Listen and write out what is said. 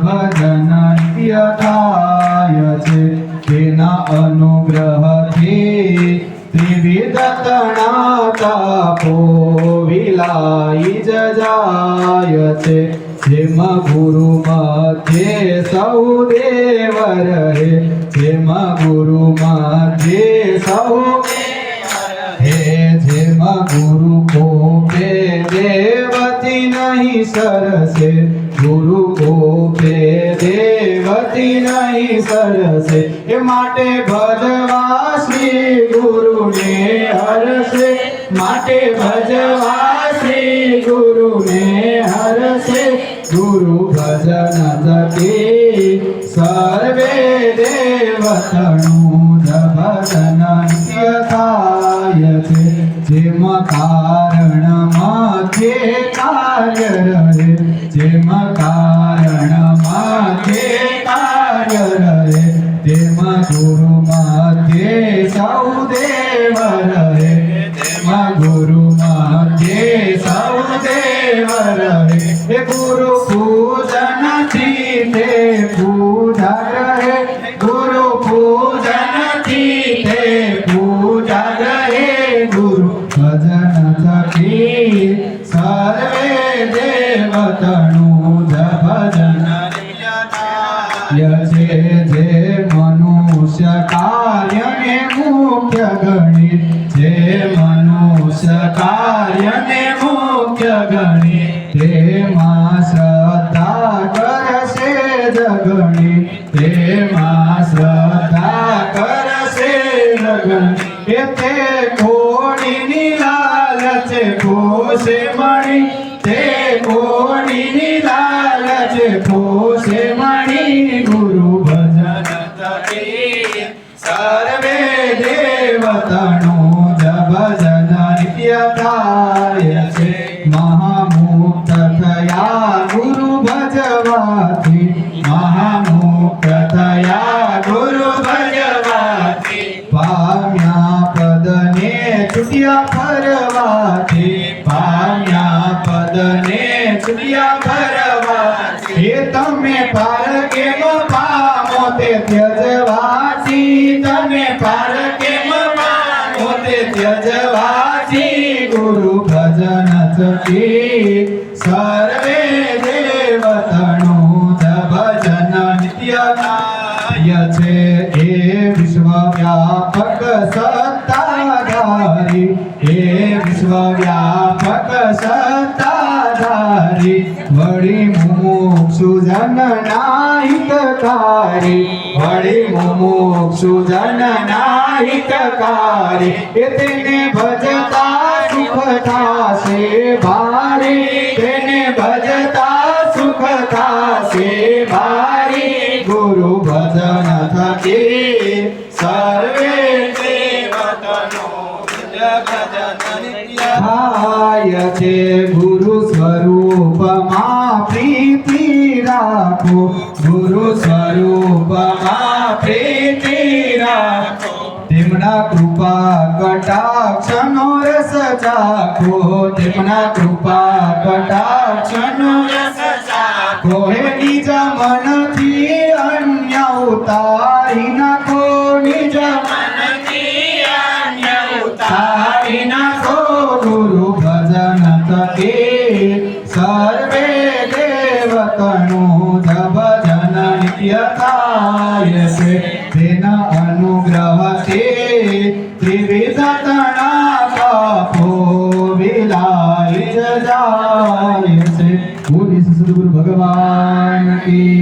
ભજન નિત્ય થાય છે તેના અનુગ્રહથી ત્રિવિધ તણા તાપો વિલાઈ જાય છે જેમ ગુરુ મધ્યે સૌ દેવ રહે જેમ ગુરુ મધ્યે સૌ હે જેમ ગુરુ કોપે દેવતી નહીં સરસે ગુરુ કોપે દેવતી નહીં સરસે એ માટે ભજવા શ્રી ગુરુને હરસે માટે ભજવા શ્રી ગુરુને હરસે ગુરુ ભજન થકી સર્વે દેવતનું ભજન નિત્ય થાય છે જેમ કારણ મધ્યે કાર્ય રહે જેમ કારણ મધ્યે કાર્ય રહે તેમ ગુરુ મધ્યે સૌ દેવ રહે તેમ ગુરુ મધ્યે સૌ દેવ રહે એ ગુરુ પૂજન થી તે પૂજા રહે ગુરુ પૂજન થી તે પૂજા રહે ગુરુ ભજન થકી સર્વે દેવતનું ભજન થાય છે જે મનુષ્ય કાર્યને મુખ્ય ગણી જે મનુષ્ય કાર્યને મુખ્ય ગણી તેમાં શ્રદ્ધા કરશે જગણી તેમાં શ્રદ્ધા કરશે જગણી એ તે કોણીની લાલચે પોષે મણી તે કોણીની લાલચે પોષે મણી ગુરુ ભજન થકી સર્વે દેવતાનું ભજન નિત્ય થાય છે મહામુક્ત થયા ગુરુ ભજવાથી મહામુક્ત થયા ગુરુ ભજવાથી પામ્યા પદને છૂટ્યા ફરવાથી પામ્યા પદને છૂટ્યા ફરવાથી એ તમે પાર કેમ પામો તે ત્યજવાથી તમે પાર કેમ પામો તે ત્યજવાથી ગુરુ ભજન થકી સર્વે દેવતનું ભજન નિત્ય થાય છે એ વિશ્વવ્યાપક સત્તાધારી એ વિશ્વવ્યાપક સત્તાધારી વળી મુમુક્ષુ જનના હિતકારી વળી મુમુક્ષુ જનના હિતકારી એ તેને ભજતા સુખ થાશે ભારી તેને ભજતા સુખ થાશે ભારી ગુરુ ભજન થકી સર્વે દેવતનું ભજન નિત્ય થાય છે ગુરુ સ્વરૂપમાં પ્રીતિ રાખો ગુરુ સ્વરૂપમાં પ્રીતિ રાખો તેમના કૃપા કટાક્ષનો રસ ચાખો તેમના કૃપા કટાક્ષનો રસ ચાખો હે નિજ મનથી અન્ય ઉતારી નાખો નિજ મનથી અન્ય ઉતારી નાખો ગુરુ ભજન થકી સર્વે દેવતનું ભજન નિત્ય થાય છે તેના અનુગ્રહથી ત્રિવિધ તણા પાપો વિલાઈ જાય છે. બોલીએ સદગુરુ ભગવાન કી